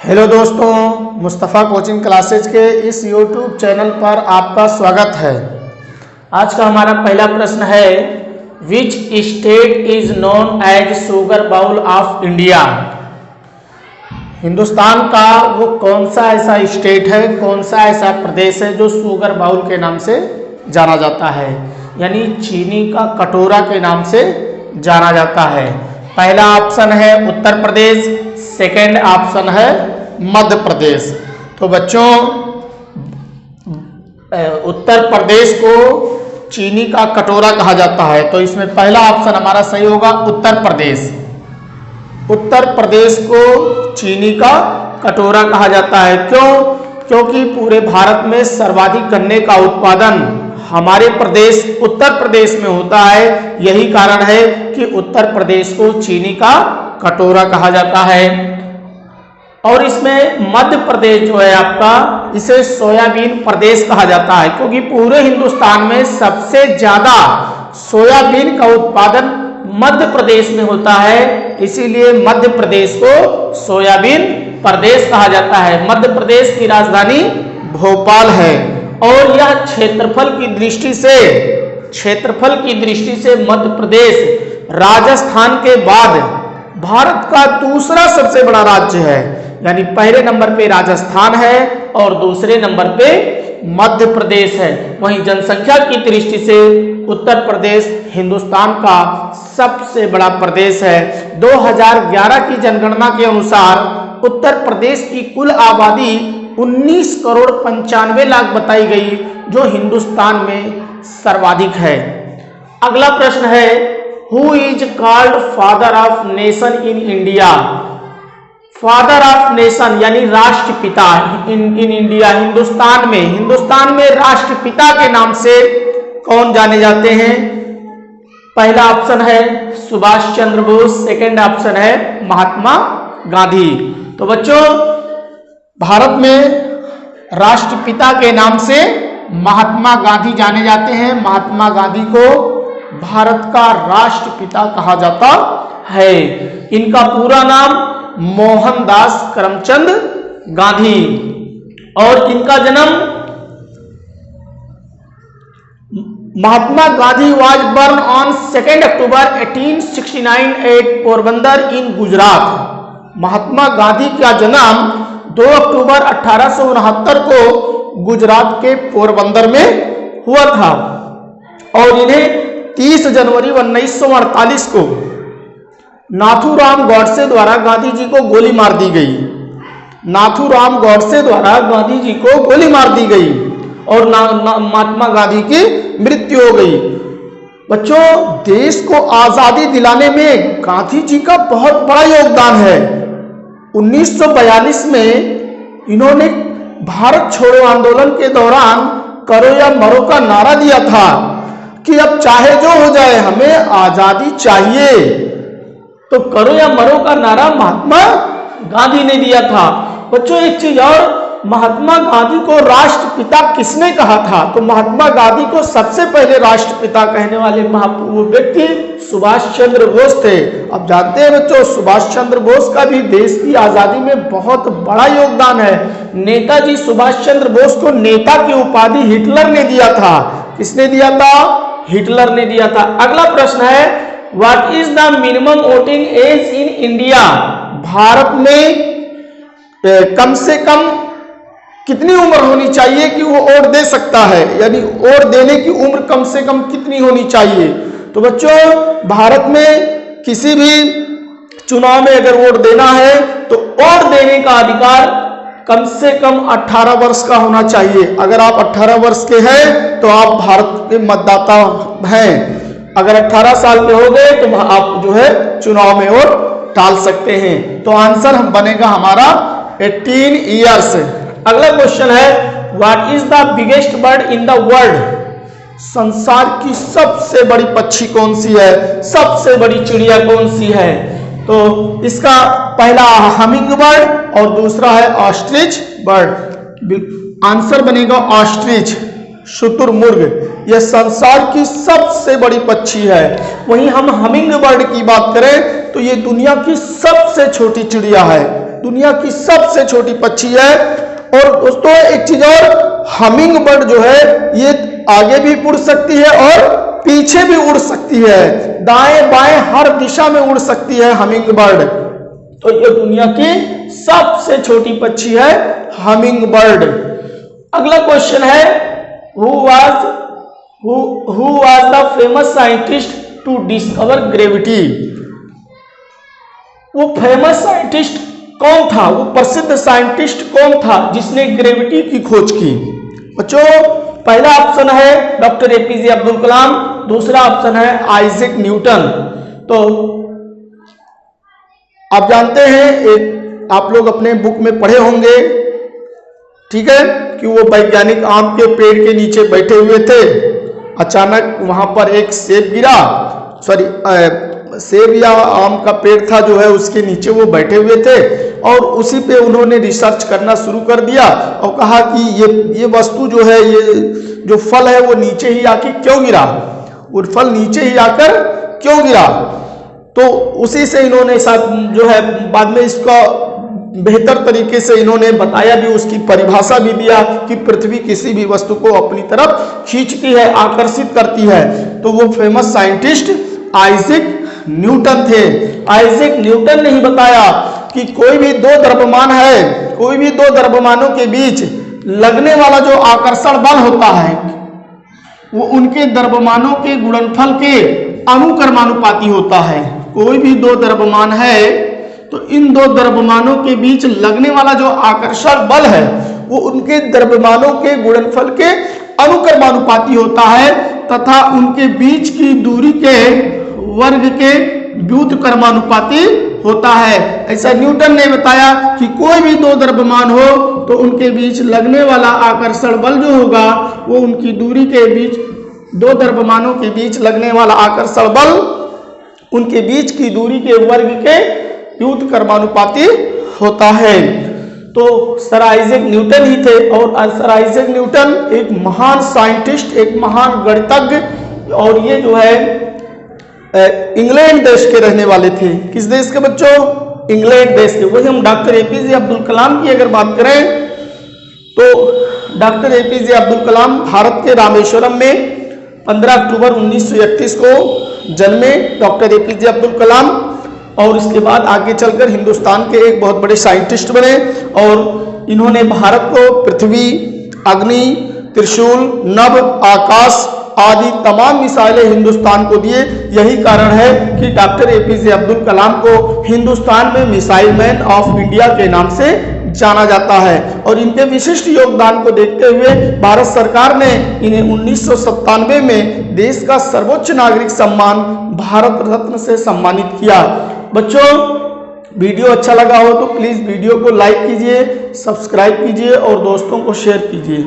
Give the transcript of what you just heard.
Hello दोस्तों, Mustafa coaching classes के इस यूट्यूब चैनल पर आपका स्वागत है। आज का हमारा पहला प्रश्न है, which state is known as sugar bowl of India. हिंदुस्तान का वो कौन सा ऐसा स्टेट है, कौन सा ऐसा प्रदेश है जो शुगर बाउल के नाम से जाना जाता है, यानी चीनी का कटोरा के नाम से जाना जाता है। पहला ऑप्शन है उत्तर प्रदेश, सेकेंड ऑप्शन है मध्य प्रदेश। तो बच्चों, उत्तर प्रदेश को चीनी का कटोरा कहा जाता है, तो इसमें पहला ऑप्शन हमारा सही होगा उत्तर प्रदेश। उत्तर प्रदेश को चीनी का कटोरा कहा जाता है। क्यों? क्योंकि पूरे भारत में सर्वाधिक गन्ने का उत्पादन हमारे प्रदेश उत्तर प्रदेश में होता है। यही कारण है कि उत्तर प्रदेश को चीनी का कटोरा कहा जाता है। और इसमें मध्य प्रदेश जो है आपका, इसे सोयाबीन प्रदेश कहा जाता है, क्योंकि पूरे हिंदुस्तान में सबसे ज्यादा सोयाबीन का उत्पादन मध्य प्रदेश में होता है। इसीलिए मध्य प्रदेश को सोयाबीन प्रदेश कहा जाता है। मध्य प्रदेश की राजधानी भोपाल है और यह क्षेत्रफल की दृष्टि से मध्य प्रदेश राजस्थान के बाद भारत का दूसरा सबसे बड़ा राज्य है। यानी पहले नंबर पे राजस्थान है और दूसरे नंबर पे मध्य प्रदेश है। वहीं जनसंख्या की दृष्टि से उत्तर प्रदेश हिंदुस्तान का सबसे बड़ा प्रदेश है। 2011 की जनगणना के अनुसार उत्तर प्रदेश की कुल आबादी 19 करोड़ 95 लाख बताई गई, जो हिंदुस्तान में सर्वाधिक है। अगला प्रश्न है, who is called father of nation in India. Father of nation यानी राष्ट्रपिता इन इंडिया, हिंदुस्तान में राष्ट्रपिता के नाम से कौन जाने जाते हैं? पहला ऑप्शन है सुभाष चंद्र बोस, सेकेंड ऑप्शन है महात्मा गांधी। तो बच्चों, भारत में राष्ट्रपिता के नाम से महात्मा गांधी जाने जाते हैं। महात्मा गांधी को भारत का राष्ट्रपिता कहा जाता है। इनका पूरा नाम मोहनदास करमचंद गांधी, और इनका जन्म Mahatma Gandhi was born on 2 October 1869 at Porbandar in Gujarat. Mahatma Gandhi का जन्म 2 अक्टूबर 1869 को गुजरात के पोरबंदर में हुआ था और इन्हें 30 जनवरी 1948 को नाथूराम गोडसे द्वारा गांधी जी को गोली मार दी गई। नाथूराम गोडसे द्वारा गांधी जी को गोली मार दी गई और महात्मा गांधी की मृत्यु हो गई। बच्चों, देश को आजादी दिलाने में गांधी जी का बहुत बड़ा योगदान है। 1942 में इन्होंने भारत छोड़ो आंदोलन के दौरान करो या मरो का नारा दिया था कि अब चाहे जो हो जाए हमें आजादी चाहिए। तो करो या मरो का नारा महात्मा गांधी ने दिया था। बच्चों, एक चीज और, महात्मा गांधी को राष्ट्रपिता किसने कहा था? तो महात्मा गांधी को सबसे पहले राष्ट्रपिता कहने वाले व्यक्ति सुभाष चंद्र बोस थे। अब जानते हैं बच्चों, सुभाष चंद्र बोस का भी देश की आजादी में बहुत बड़ा योगदान है। नेताजी सुभाष चंद्र बोस को नेता की उपाधि हिटलर ने दिया था। किसने दिया था? हिटलर ने दिया था। अगला प्रश्न है, what is the minimum voting age in India. भारत में कम से कम कितनी उम्र होनी चाहिए कि वो वोट दे सकता है, यानी वोट देने की उम्र कम से कम कितनी होनी चाहिए? तो बच्चों, भारत में किसी भी चुनाव में अगर वोट देना है तो वोट देने का अधिकार कम से कम 18 वर्ष का होना चाहिए। अगर आप 18 वर्ष के हैं तो आप भारत के मतदाता हैं। अगर 18 साल के हो गए तो आप जो है चुनाव में वोट डाल सकते हैं। तो आंसर बनेगा हमारा 18 ईयर्स। अगला क्वेश्चन है, what is the biggest bird in the world. संसार की सबसे बड़ी पक्षी कौन सी है, सबसे बड़ी चिड़िया कौन सी है? तो इसका पहला हमिंग बर्ड और दूसरा है ऑस्ट्रिच बर्ड। आंसर बनेगा ऑस्ट्रिच, शुतुरमुर्ग। यह संसार की सबसे बड़ी पक्षी है। वहीं हम हमिंग बर्ड की बात करें तो ये दुनिया की सबसे छोटी चिड़िया है। दुनिया की सबसे छोटी पक्षी है। और दोस्तों एक चीज और, हमिंग बर्ड जो है ये आगे भी उड़ सकती है और पीछे भी उड़ सकती है, दाएं बाएं हर दिशा में उड़ सकती है हमिंग बर्ड। तो ये दुनिया की सबसे छोटी पक्षी है हमिंग बर्ड। अगला क्वेश्चन है, who was the famous scientist to discover gravity. वो फेमस साइंटिस्ट कौन था, वो प्रसिद्ध साइंटिस्ट कौन था जिसने ग्रेविटी की खोज की। बच्चों पहला ऑप्शन है डॉक्टर एपीजे अब्दुल कलाम, दूसरा ऑप्शन है आइजैक न्यूटन। तो आप जानते हैं, एक आप लोग अपने बुक में पढ़े होंगे, ठीक है, कि वो वैज्ञानिक आम के पेड़ के नीचे बैठे हुए थे, अचानक वहां पर एक सेब गिरा, सेब या आम का पेड़ था जो है उसके नीचे वो बैठे हुए थे और उसी पे उन्होंने रिसर्च करना शुरू कर दिया और कहा कि ये वस्तु जो है, ये जो फल है वो नीचे ही आके क्यों गिरा, वो फल नीचे ही आकर क्यों गिरा। तो उसी से इन्होंने साथ जो है बाद में इसका बेहतर तरीके से इन्होंने बताया भी, उसकी परिभाषा भी दिया कि पृथ्वी किसी भी वस्तु को अपनी तरफ खींचती है, आकर्षित करती है। तो वो फेमस साइंटिस्ट आइजैक न्यूटन थे। आइजैक न्यूटन ने ही बताया कि कोई भी दो द्रव्यमान है, कोई भी दो द्रव्यमानों के बीच लगने वाला जो आकर्षण बल होता है वो उनके द्रव्यमानों के गुणनफल के अनुक्रमानुपाती होता है। कोई भी दो द्रव्यमान है तो इन दो द्रव्यमानों के बीच लगने वाला जो आकर्षण बल है वो उनके द्रव्यमानों के गुणनफल के अनुक्रमानुपाती होता है तथा उनके बीच की दूरी के वर्ग के व्युत्क्रमानुपाती होता है। ऐसा न्यूटन ने बताया कि कोई भी दो द्रव्यमान हो तो उनके बीच लगने वाला आकर्षण बल जो होगा वो उनकी दूरी के बीच, दो द्रव्यमानों के बीच लगने वाला आकर्षण बल उनके बीच की दूरी के वर्ग के व्युत्क्रमानुपाती होता है। तो सर आइजैक न्यूटन ही थे और सर आइजैक न्यूटन एक महान साइंटिस्ट, एक महान गणितज्ञ, और ये जो है इंग्लैंड देश के रहने वाले थे। किस देश के बच्चों? इंग्लैंड देश के। वही हम डॉक्टर एपीजे अब्दुल कलाम की अगर बात करें तो डॉक्टर एपीजे अब्दुल कलाम भारत के रामेश्वरम में 15 अक्टूबर 1931 को जन्मे डॉक्टर एपीजे अब्दुल कलाम, और इसके बाद आगे चलकर हिंदुस्तान के एक बहुत बड़े साइंटिस्ट बने और इन्होंने भारत को पृथ्वी, अग्नि, त्रिशूल, नभ, आकाश आदि तमाम मिसाइलें हिंदुस्तान को दिए। यही कारण है कि डॉक्टर एपीजे अब्दुल कलाम को हिंदुस्तान में मिसाइल मैन ऑफ इंडिया के नाम से जाना जाता है। और इनके विशिष्ट योगदान को देखते हुए भारत सरकार ने इन्हें 1997 में देश का सर्वोच्च नागरिक सम्मान भारत रत्न से सम्मानित किया। बच्चों वीडियो अच्छा लगा हो तो प्लीज वीडियो को लाइक कीजिए, सब्सक्राइब कीजिए और दोस्तों को शेयर कीजिए।